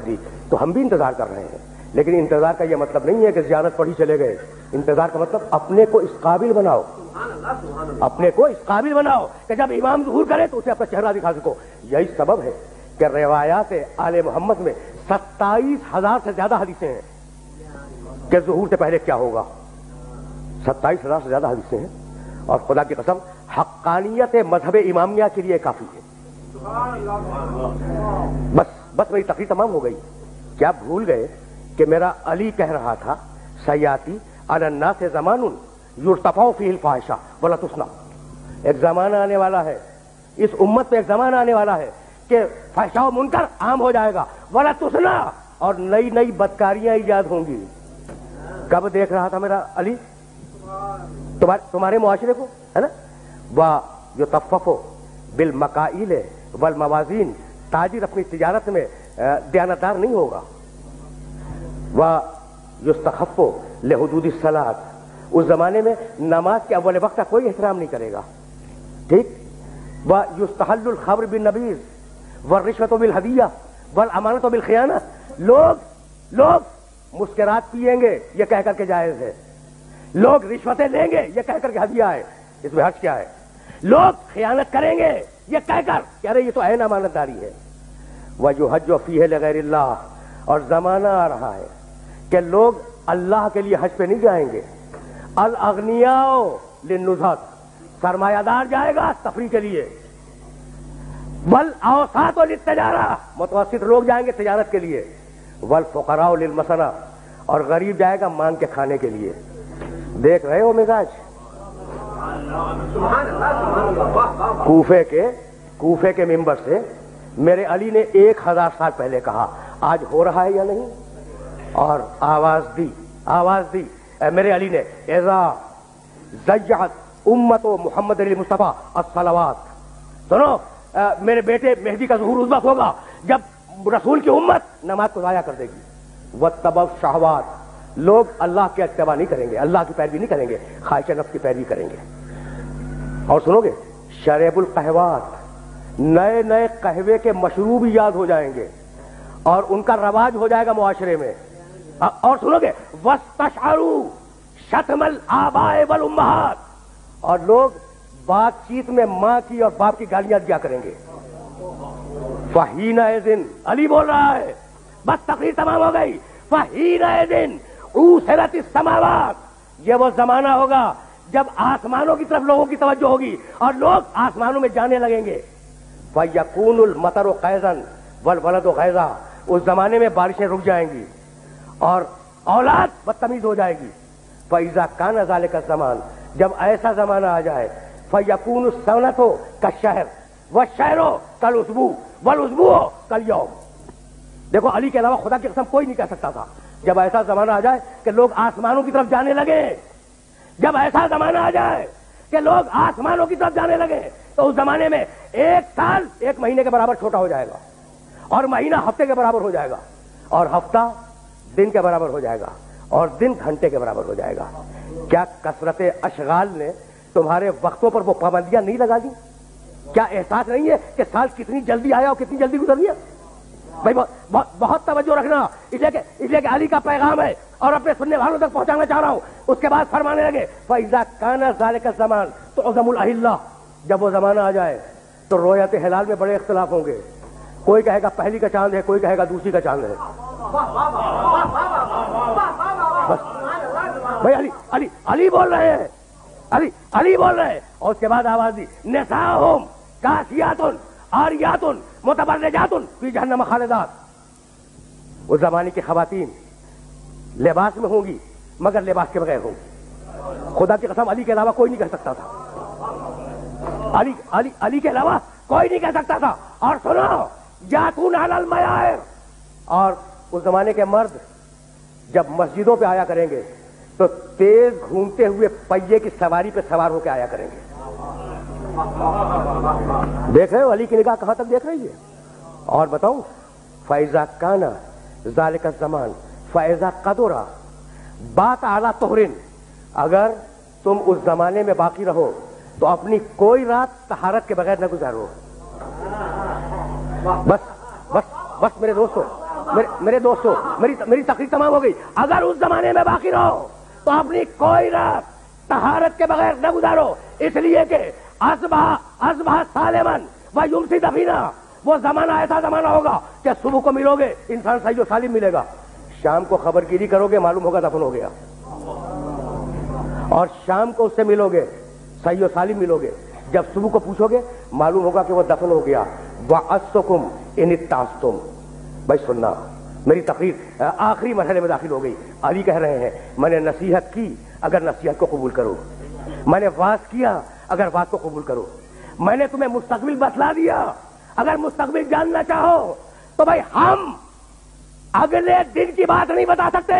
تھی تو ہم بھی انتظار کر رہے ہیں، لیکن انتظار کا یہ مطلب نہیں ہے کہ زیارت پڑھی چلے گئے. انتظار کا مطلب اپنے کو اس قابل بناؤ، اپنے کو اس قابل بناؤ کہ جب امام ظہور کرے تو اسے اپنا چہرہ دکھا سکو. یہی سبب ہے کہ روایات آل محمد میں 27,000 سے زیادہ حدیثیں ہیں کہ ظہور سے پہلے کیا ہوگا. 27,000 سے زیادہ حدیثیں ہیں، اور خدا کی قسم حقانیت مذہب امامیہ کے لیے کافی ہے. بس میری تقریر تمام ہو گئی. کیا بھول گئے کہ میرا علی کہہ رہا تھا سیاتی علی الناس زمان یرتفع فیہ الفاحشہ ولا تسنى. ایک زمانہ آنے والا ہے، اس امت پہ ایک زمانہ آنے والا ہے کہ فحشاء و منکر عام ہو جائے گا، ولا تسنى، اور نئی نئی بدکاریاں ایجاد ہوں گی. کب دیکھ رہا تھا میرا علی تمہارے معاشرے کو، ہے نا. وَيُطَفَّفُ بِالْمَكَائِلِ وَالْمَوَازِينِ. تاجر اپنی تجارت میں دیانتدار نہیں ہوگا. وَيُسْتَخَفُّ لِحُدُودِ الصَّلَاةِ. اس زمانے میں نماز کے اول وقت کا کوئی احترام نہیں کرے گا. ٹھیک. وَيُسْتَحَلُّ الْخَمْرُ بِالنَّبِيذِ وَالرِّشْوَةُ بِالْهَدِيَّةِ وَالْأَمَانَةُ بِالْخِيَانَةِ. لوگ مسکرات پیئیں گے یہ کہہ کر کے جائز ہے، لوگ رشوتیں لیں گے یہ کہہ کر کے ہدیہ ہے، اس میں حرج کیا ہے. لوگ خیانت کریں گے یہ کہہ کر کہ ارے یہ تو عین امانت داری ہے. وَيُحَجُّ فِيهِ لِغَيْرِ اللَّهِ. اور زمانہ آ رہا ہے کہ لوگ اللہ کے لیے حج پہ نہیں جائیں گے. الاغنیاء للنزہۃ. سرمایہ دار جائے گا تفریح کے لیے. والاوساط للتجارہ. متوسط لوگ جائیں گے تجارت کے لیے. والفقراء للمسنہ. اور غریب جائے گا مانگ کے کھانے کے لیے. دیکھ رہے ہو مزاج کوفے کے منبر سے میرے علی نے 1000 سال پہلے کہا، آج ہو رہا ہے یا نہیں؟ اور آواز دی میرے علی نے، اذا ضیعت امت محمد علی مصطفیٰ الصلوات. سنو میرے بیٹے مہدی کا ظہور اس وقت ہوگا جب رسول کی امت نماز کو ضائع کر دے گی. واتبعوا الشہوات. لوگ اللہ کے اتباع نہیں کریں گے، اللہ کی پیروی نہیں کریں گے، خواہش نفس کی پیروی کریں گے. اور سنو گے شریب القہوات. نئے نئے قہوے کے مشروب یاد ہو جائیں گے اور ان کا رواج ہو جائے گا معاشرے میں. اور سنو گے واستشعروا شتم الآباء والامہات. اور لوگ بات چیت میں ماں کی اور باپ کی گالیاں دیا کریں گے. فحینئذ. علی بول رہا ہے، بس تقریر تمام ہو گئی. فحینئذ عُوسِرَتِ السماوات. یہ وہ زمانہ ہوگا جب آسمانوں کی طرف لوگوں کی توجہ ہوگی اور لوگ آسمانوں میں جانے لگیں گے. فَيَكُونُ الْمَطَرُ قَيْضًا وَالْوَلَدُ غَيْضًا. اس زمانے میں بارشیں رک جائیں گی اور اولاد بدتمیز ہو جائے گی. فَإِذَا كَانَ ذَلِكَ الزَّمَانُ. جب ایسا زمانہ آ جائے فَيَكُونُ السَّنَةُ كَالشَّهْرِ وَالشَّهْرُ كَالْأُسْبُوعِ وَالْأُسْبُوعُ كَالْيَوْمِ. دیکھو علی کے علاوہ خدا کی قسم کوئی نہیں کہہ سکتا تھا جب ایسا زمانہ آ جائے کہ لوگ آسمانوں کی طرف جانے لگے. جب ایسا زمانہ آ جائے کہ لوگ آسمانوں کی طرف جانے لگے تو اس زمانے میں 1 سال 1 مہینے کے برابر چھوٹا ہو جائے گا، اور مہینہ ہفتے کے برابر ہو جائے گا، اور ہفتہ دن کے برابر ہو جائے گا، اور دن گھنٹے کے برابر ہو جائے گا. کیا کثرت اشغال نے تمہارے وقتوں پر وہ پابندیاں نہیں لگا دی؟ کیا احساس نہیں ہے کہ سال کتنی جلدی آیا اور کتنی جلدی گزر گیا؟ بھائی بہت توجہ رکھنا، اس لیے کہ علی کا پیغام ہے اور اپنے سننے والوں تک پہنچانا چاہ رہا ہوں. اس کے بعد فرمانے لگے فَإِذَا كَانَ ذَلِكَ الزَّمَانُ تُعْظَمُ الْأَهِلَّةُ. جب وہ زمانہ آ جائے تو رویت ہلال میں بڑے اختلاف ہوں گے. کوئی کہے گا پہلی کا چاند ہے، کوئی کہے گا دوسری کا چاند ہے. بھائی علی بول رہے ہیں، علی بول رہے ہیں. اور اس کے بعد آواز دی نساؤہم کاسیات عاریات متبرجات فی جہنم خالدات. اس زمانے کی خواتین لباس میں ہوں گی مگر لباس کے بغیر ہوں گی. خدا کی قسم علی کے علاوہ کوئی نہیں کہہ سکتا تھا. علی کے علاوہ کوئی نہیں کہہ سکتا تھا. اور سنو جاتون علی المیائر. اور اس زمانے کے مرد جب مسجدوں پہ آیا کریں گے تو تیز گھومتے ہوئے پہیے کی سواری پہ سوار ہو کے آیا کریں گے. دیکھ رہے ہو علی کی نگاہ کہاں تک دیکھ رہی ہے. اور بتاؤں فَإِذَا كَانَ ذَلِكَ الزَّمَانُ فَإِذَا قَدُرَ بَاتَ عَلَى طُهْرٍ. اگر تم اس زمانے میں باقی رہو تو اپنی کوئی رات طہارت کے بغیر نہ گزارو. بس میرے دوستو میرے دوستوں میری تقریر تمام ہو گئی. اگر اس زمانے میں باقی رہو تو اپنی کوئی رات طہارت کے بغیر نہ گزارو, اس لیے کہ اصبح سالمن و یمسی دفینا, وہ زمانہ ایسا زمانہ ہوگا کہ صبح کو ملو گے انسان صحیح و سالم ملے گا, شام کو خبر گیری کرو گے معلوم ہوگا دفن ہو گیا, اور شام کو اس سے ملو گے صحیح و سالم ملو گے, جب صبح کو پوچھو گے معلوم ہوگا کہ وہ دفن ہو گیا. وَأَسْتُكُمْ إِنِ اتَّعَسْتُمْ. بھائی سننا, میری تقریر آخری مرحلے میں داخل ہو گئی. علی کہہ رہے ہیں میں نے نصیحت کی اگر نصیحت کو قبول کرو, میں نے واز کیا اگر واز کو قبول کرو, میں نے تمہیں مستقبل بتلا دیا اگر مستقبل جاننا چاہو تو بھائی ہم اگلے دن کی بات نہیں بتا سکتے,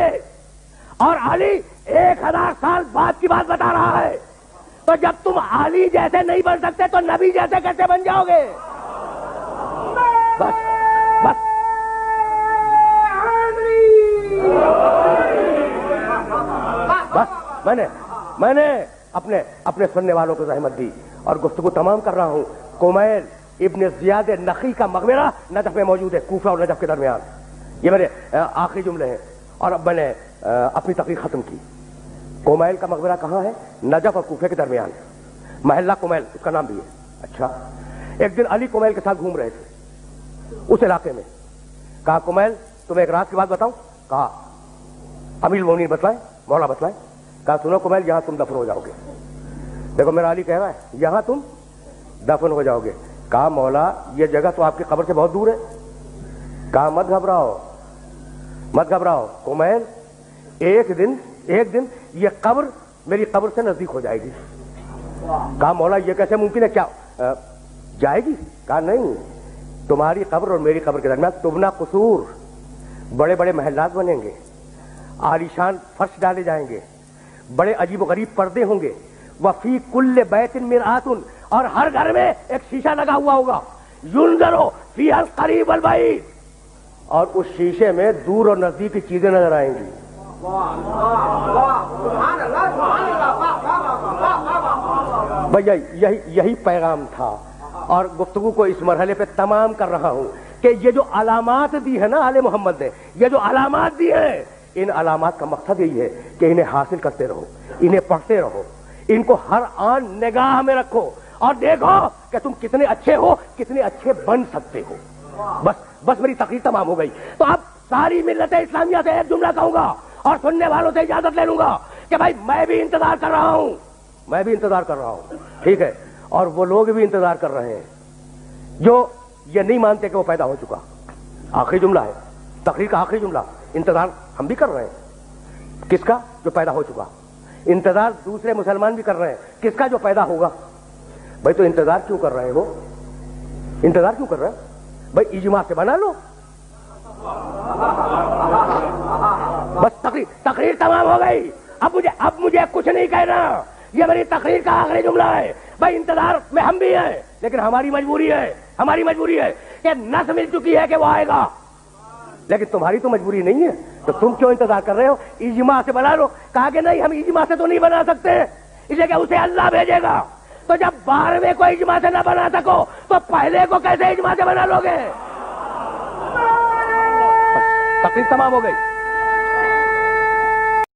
اور علی 1000 سال بعد کی بات بتا رہا ہے. تو جب تم علی جیسے نہیں بن سکتے تو نبی جیسے کیسے بن جاؤ گے؟ بس بس بس میں نے اپنے سننے والوں کو زحمت دی اور گفتگو تمام کر رہا ہوں. کمیل ابن زیاد نخی کا مقبرہ نجف میں موجود ہے, کوفہ اور نجف کے درمیان. یہ میرے آخری جملے ہیں اور اب میں نے اپنی تقریر ختم کی. کمیل کا مقبرہ کہاں ہے؟ نجف اور کوفے کے درمیان, محلہ کمیل اس کا نام بھی ہے. اچھا, ایک دن علی کمیل کے ساتھ گھوم رہے تھے اس علاقے میں. کہا کمیل تمہیں ایک رات کی بات بتاؤں؟ کہا امیر المومنین بتلائیں, مولا بتلائیں. کہا سنو کمیل یہاں تم دفن ہو جاؤ گے. دیکھو میرا علی کہہ رہا ہے یہاں تم دفن ہو جاؤ گے. کہا مولا یہ جگہ تو آپ کی قبر سے بہت دور ہے. کہا مت گھبراؤ کمیل, ایک دن یہ قبر میری قبر سے نزدیک ہو جائے گی. کہا مولا یہ کیسے ممکن ہے, کیا جائے گی؟ کہا نہیں, تمہاری قبر اور میری قبر کے درمیان تبنا قصور, بڑے بڑے محلات بنیں گے, عالیشان فرش ڈالے جائیں گے, بڑے عجیب و غریب پردے ہوں گے. وفی کل بیت مرآت, اور ہر گھر میں ایک شیشہ لگا ہوا ہوگا. ینظر فیہا القریب والبعید, اور اس شیشے میں دور اور نزدیک کی چیزیں نظر آئیں گی. بھیا یہی پیغام تھا, اور گفتگو کو اس مرحلے پہ تمام کر رہا ہوں کہ یہ جو علامات دی ہے نا آل محمد نے, یہ جو علامات دی ہیں, ان علامات کا مقصد یہی ہے کہ انہیں حاصل کرتے رہو, انہیں پڑھتے رہو, ان کو ہر آن نگاہ میں رکھو اور دیکھو کہ تم کتنے اچھے ہو, کتنے اچھے بن سکتے ہو. بس میری تقریر تمام ہو گئی. تو اب ساری ملت اسلامیہ سے ایک جملہ کہوں گا اور سننے والوں سے اجازت لے لوں گا کہ بھائی میں بھی انتظار کر رہا ہوں, ٹھیک ہے, اور وہ لوگ بھی انتظار کر رہے ہیں جو یہ نہیں مانتے کہ وہ پیدا ہو چکا. آخری جملہ ہے تقریر کا, آخری جملہ. انتظار ہم بھی کر رہے ہیں, کس کا؟ جو پیدا ہو چکا. انتظار دوسرے مسلمان بھی کر رہے ہیں, کس کا؟ جو پیدا ہوگا. بھائی تو انتظار کیوں کر رہے ہو؟ انتظار کیوں کر رہے ہیں؟ بھائی اجماع سے بنا لو. بس تقریر تمام ہو گئی. اب مجھے کچھ نہیں کہنا, یہ میری تقریر کا آخری جملہ ہے. بھائی انتظار میں ہم بھی ہیں, لیکن ہماری مجبوری ہے کہ نس مل چکی ہے کہ وہ آئے گا, لیکن تمہاری تو مجبوری نہیں ہے. تو تم کیوں انتظار کر رہے ہو؟ اجماع سے بنا لو. کہا کہ نہیں ہم اجماع سے تو نہیں بنا سکتے, اس لیے کہ اسے اللہ بھیجے گا. تو جب 12ویں کو اجماع سے نہ بنا سکو تو پہلے کو کیسے اجماع سے بنا لو گے؟ تقریر تمام ہو گئی.